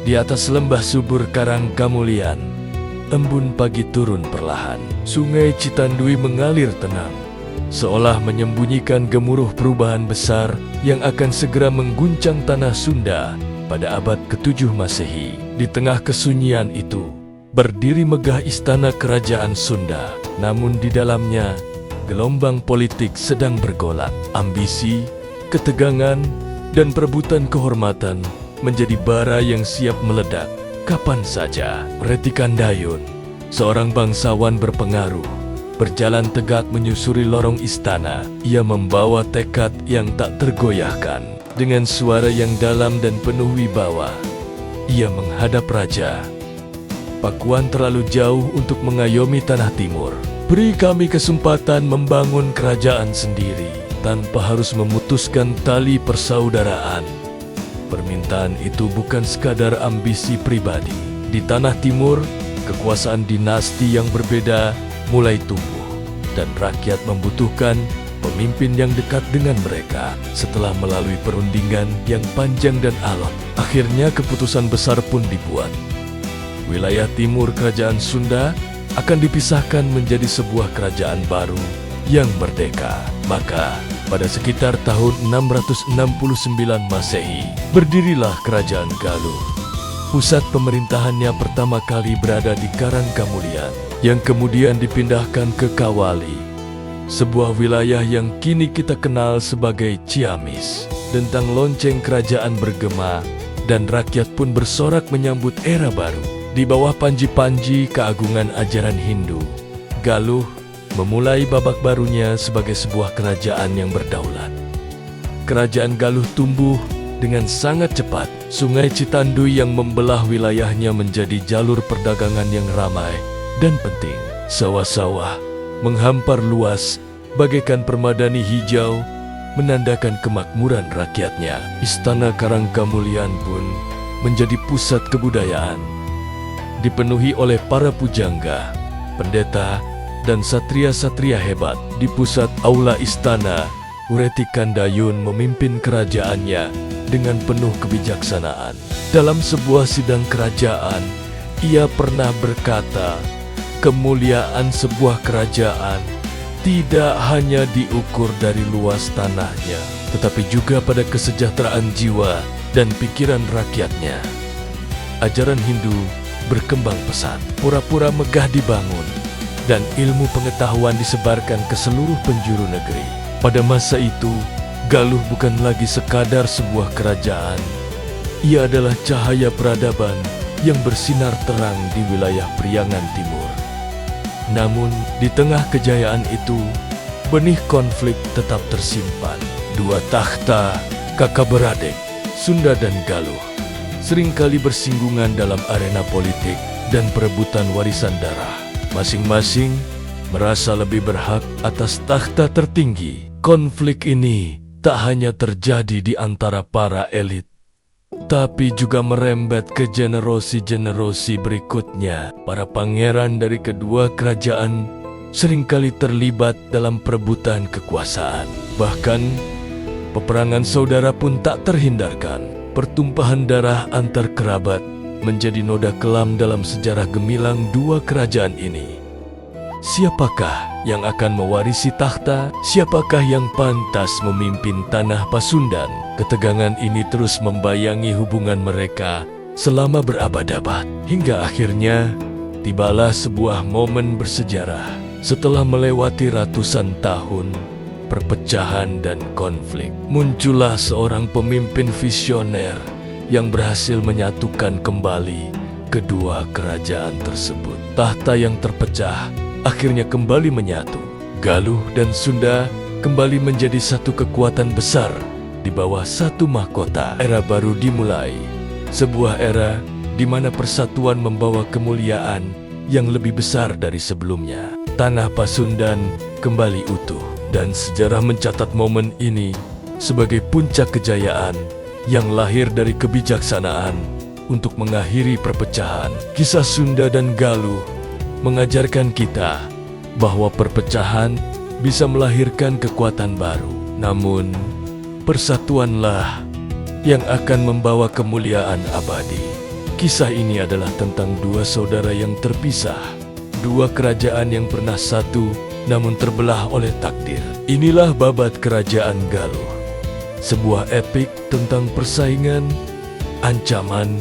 Di atas lembah subur Karangkamulian, embun pagi turun perlahan. Sungai Citandui mengalir tenang, seolah menyembunyikan gemuruh perubahan besar yang akan segera mengguncang tanah Sunda pada abad ke-7 Masehi. Di tengah kesunyian itu, berdiri megah istana kerajaan Sunda. Namun di dalamnya, gelombang politik sedang bergolak. Ambisi, ketegangan, dan perebutan kehormatan menjadi bara yang siap meledak kapan saja. Retikandayun, seorang bangsawan berpengaruh, berjalan tegak menyusuri lorong istana. Ia membawa tekad yang tak tergoyahkan. Dengan suara yang dalam dan penuh wibawa, ia menghadap raja. Pakuan terlalu jauh untuk mengayomi tanah timur. Beri kami kesempatan membangun kerajaan sendiri tanpa harus memutuskan tali persaudaraan. Permintaan itu bukan sekadar ambisi pribadi. Di tanah timur, kekuasaan dinasti yang berbeda mulai tumbuh, dan rakyat membutuhkan pemimpin yang dekat dengan mereka. Setelah melalui perundingan yang panjang dan alot, akhirnya keputusan besar pun dibuat. Wilayah timur kerajaan Sunda akan dipisahkan menjadi sebuah kerajaan baru yang merdeka. Maka, pada sekitar tahun 669 Masehi, berdirilah Kerajaan Galuh. Pusat pemerintahannya pertama kali berada di Karangkamulian, yang kemudian dipindahkan ke Kawali, sebuah wilayah yang kini kita kenal sebagai Ciamis. Dentang lonceng kerajaan bergema, dan rakyat pun bersorak menyambut era baru. Di bawah panji-panji keagungan ajaran Hindu, Galuh memulai babak barunya sebagai sebuah kerajaan yang berdaulat. Kerajaan Galuh tumbuh dengan sangat cepat. Sungai Citandui yang membelah wilayahnya menjadi jalur perdagangan yang ramai dan penting. Sawah-sawah menghampar luas bagaikan permadani hijau, menandakan kemakmuran rakyatnya. Istana Karangkamulian pun menjadi pusat kebudayaan, dipenuhi oleh para pujangga, pendeta, dan satria-satria hebat. Di pusat aula istana, Retikandayun memimpin kerajaannya dengan penuh kebijaksanaan. Dalam sebuah sidang kerajaan, ia pernah berkata, kemuliaan sebuah kerajaan tidak hanya diukur dari luas tanahnya, tetapi juga pada kesejahteraan jiwa dan pikiran rakyatnya. Ajaran Hindu berkembang pesat, pura-pura megah dibangun, dan ilmu pengetahuan disebarkan ke seluruh penjuru negeri. Pada masa itu, Galuh bukan lagi sekadar sebuah kerajaan. Ia adalah cahaya peradaban yang bersinar terang di wilayah Priangan Timur. Namun, di tengah kejayaan itu, benih konflik tetap tersimpan. Dua takhta, kakak beradik, Sunda dan Galuh, seringkali bersinggungan dalam arena politik dan perebutan warisan darah. Masing-masing merasa lebih berhak atas takhta tertinggi. Konflik ini tak hanya terjadi di antara para elit, tapi juga merembet ke generasi-generasi berikutnya. Para pangeran dari kedua kerajaan seringkali terlibat dalam perebutan kekuasaan. Bahkan, peperangan saudara pun tak terhindarkan. Pertumpahan darah antar kerabat menjadi noda kelam dalam sejarah gemilang dua kerajaan ini. Siapakah yang akan mewarisi takhta? Siapakah yang pantas memimpin tanah Pasundan? Ketegangan ini terus membayangi hubungan mereka selama berabad-abad. Hingga akhirnya, tibalah sebuah momen bersejarah. Setelah melewati ratusan tahun perpecahan dan konflik, muncullah seorang pemimpin visioner yang berhasil menyatukan kembali kedua kerajaan tersebut. Tahta yang terpecah akhirnya kembali menyatu. Galuh dan Sunda kembali menjadi satu kekuatan besar di bawah satu mahkota. Era baru dimulai, sebuah era di mana persatuan membawa kemuliaan yang lebih besar dari sebelumnya. Tanah Pasundan kembali utuh, dan sejarah mencatat momen ini sebagai puncak kejayaan yang lahir dari kebijaksanaan untuk mengakhiri perpecahan. Kisah Sunda dan Galuh mengajarkan kita bahwa perpecahan bisa melahirkan kekuatan baru. Namun, persatuanlah yang akan membawa kemuliaan abadi. Kisah ini adalah tentang dua saudara yang terpisah, dua kerajaan yang pernah satu namun terbelah oleh takdir. Inilah babat Kerajaan Galuh, sebuah epik tentang persaingan, ancaman,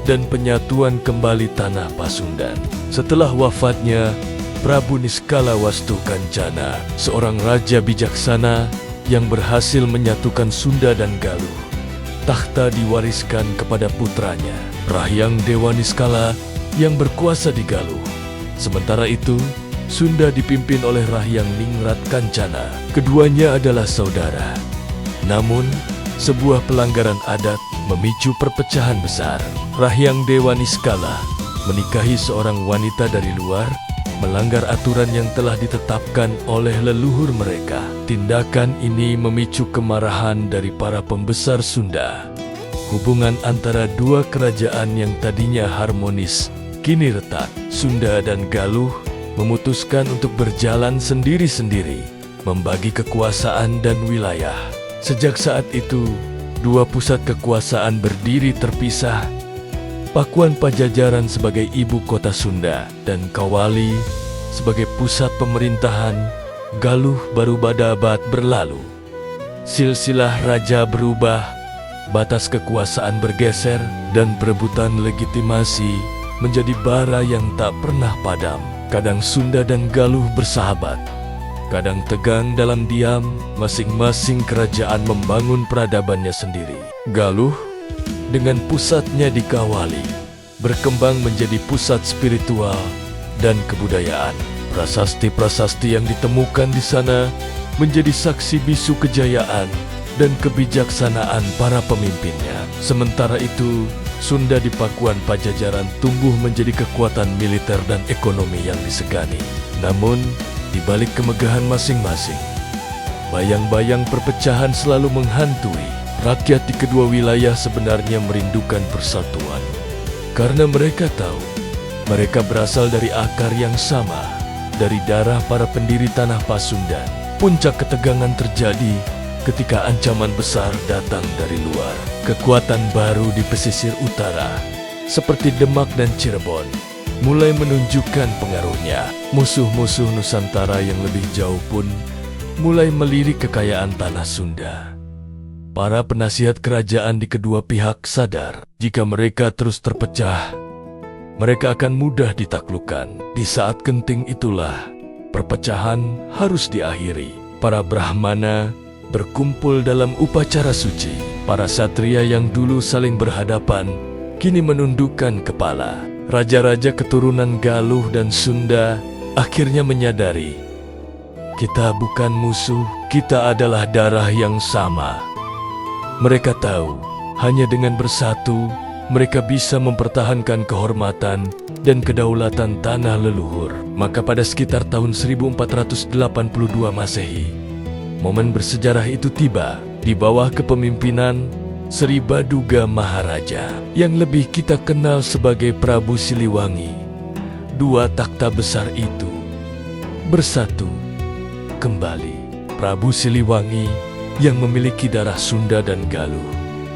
dan penyatuan kembali tanah Pasundan. Setelah wafatnya Prabu Niskala Wastu Kancana, seorang raja bijaksana yang berhasil menyatukan Sunda dan Galuh, takhta diwariskan kepada putranya, Rahyang Dewa Niskala yang berkuasa di Galuh. Sementara itu, Sunda dipimpin oleh Rahyang Ningrat Kancana. Keduanya adalah saudara. Namun, sebuah pelanggaran adat memicu perpecahan besar. Rahyang Dewa Niskala menikahi seorang wanita dari luar, melanggar aturan yang telah ditetapkan oleh leluhur mereka. Tindakan ini memicu kemarahan dari para pembesar Sunda. Hubungan antara dua kerajaan yang tadinya harmonis kini retak. Sunda dan Galuh memutuskan untuk berjalan sendiri-sendiri, membagi kekuasaan dan wilayah. Sejak saat itu, dua pusat kekuasaan berdiri terpisah. Pakuan Pajajaran sebagai ibu kota Sunda dan Kawali sebagai pusat pemerintahan. Galuh baru abad berlalu. Silsilah raja berubah, batas kekuasaan bergeser, dan perebutan legitimasi menjadi bara yang tak pernah padam. Kadang Sunda dan Galuh bersahabat, kadang tegang dalam diam, masing-masing kerajaan membangun peradabannya sendiri. Galuh dengan pusatnya di Kawali berkembang menjadi pusat spiritual dan kebudayaan. Prasasti-prasasti yang ditemukan di sana menjadi saksi bisu kejayaan dan kebijaksanaan para pemimpinnya. Sementara itu, Sunda di Pakuan Pajajaran tumbuh menjadi kekuatan militer dan ekonomi yang disegani. Namun, di balik kemegahan masing-masing, bayang-bayang perpecahan selalu menghantui. Rakyat di kedua wilayah sebenarnya merindukan persatuan, karena mereka tahu mereka berasal dari akar yang sama, dari darah para pendiri tanah Pasundan. Puncak ketegangan terjadi ketika ancaman besar datang dari luar. Kekuatan baru di pesisir utara, seperti Demak dan Cirebon, mulai menunjukkan pengaruhnya. Musuh-musuh Nusantara yang lebih jauh pun mulai melirik kekayaan tanah Sunda. Para penasihat kerajaan di kedua pihak sadar, jika mereka terus terpecah, mereka akan mudah ditaklukkan. Di saat genting itulah, perpecahan harus diakhiri. Para Brahmana berkumpul dalam upacara suci. Para satria yang dulu saling berhadapan, kini menundukkan kepala. Raja-raja keturunan Galuh dan Sunda akhirnya menyadari, kita bukan musuh, kita adalah darah yang sama. Mereka tahu, hanya dengan bersatu, mereka bisa mempertahankan kehormatan dan kedaulatan tanah leluhur. Maka pada sekitar tahun 1482 Masehi, momen bersejarah itu tiba. Di bawah kepemimpinan Sri Baduga Maharaja, yang lebih kita kenal sebagai Prabu Siliwangi, dua takhta besar itu bersatu kembali. Prabu Siliwangi yang memiliki darah Sunda dan Galuh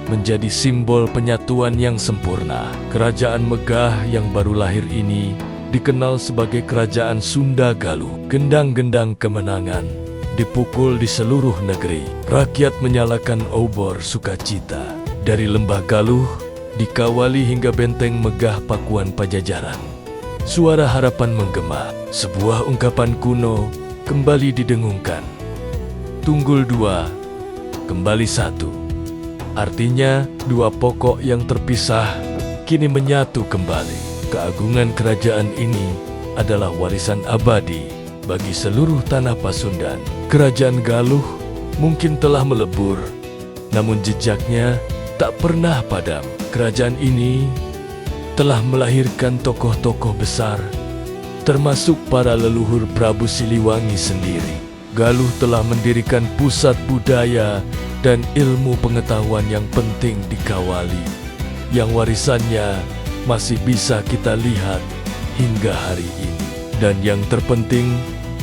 menjadi simbol penyatuan yang sempurna. Kerajaan megah yang baru lahir ini dikenal sebagai Kerajaan Sunda Galuh. Gendang-gendang kemenangan dipukul di seluruh negeri. Rakyat menyalakan obor sukacita. Dari lembah Galuh, dikawali hingga benteng megah Pakuan Pajajaran, suara harapan menggema. Sebuah ungkapan kuno kembali didengungkan. Tunggul dua, kembali satu. Artinya, dua pokok yang terpisah kini menyatu kembali. Keagungan kerajaan ini adalah warisan abadi bagi seluruh tanah Pasundan. Kerajaan Galuh mungkin telah melebur, namun jejaknya tak pernah padam. Kerajaan ini telah melahirkan tokoh-tokoh besar, termasuk para leluhur Prabu Siliwangi sendiri. Galuh telah mendirikan pusat budaya dan ilmu pengetahuan yang penting di Kawali, yang warisannya masih bisa kita lihat hingga hari ini. Dan yang terpenting,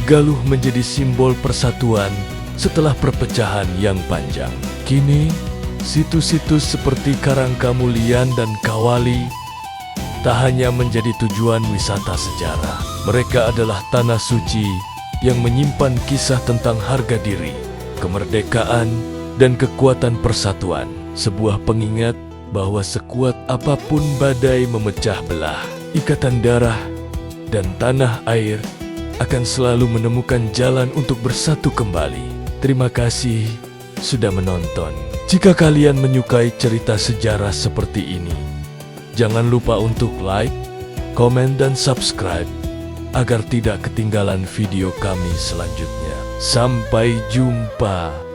Galuh menjadi simbol persatuan setelah perpecahan yang panjang. Kini, situs-situs seperti Karangkamulian dan Kawali tak hanya menjadi tujuan wisata sejarah. Mereka adalah tanah suci yang menyimpan kisah tentang harga diri, kemerdekaan, dan kekuatan persatuan. Sebuah pengingat bahwa sekuat apapun badai memecah belah, ikatan darah dan tanah air akan selalu menemukan jalan untuk bersatu kembali. Terima kasih sudah menonton. Jika kalian menyukai cerita sejarah seperti ini, jangan lupa untuk like, komen, dan subscribe agar tidak ketinggalan video kami selanjutnya. Sampai jumpa.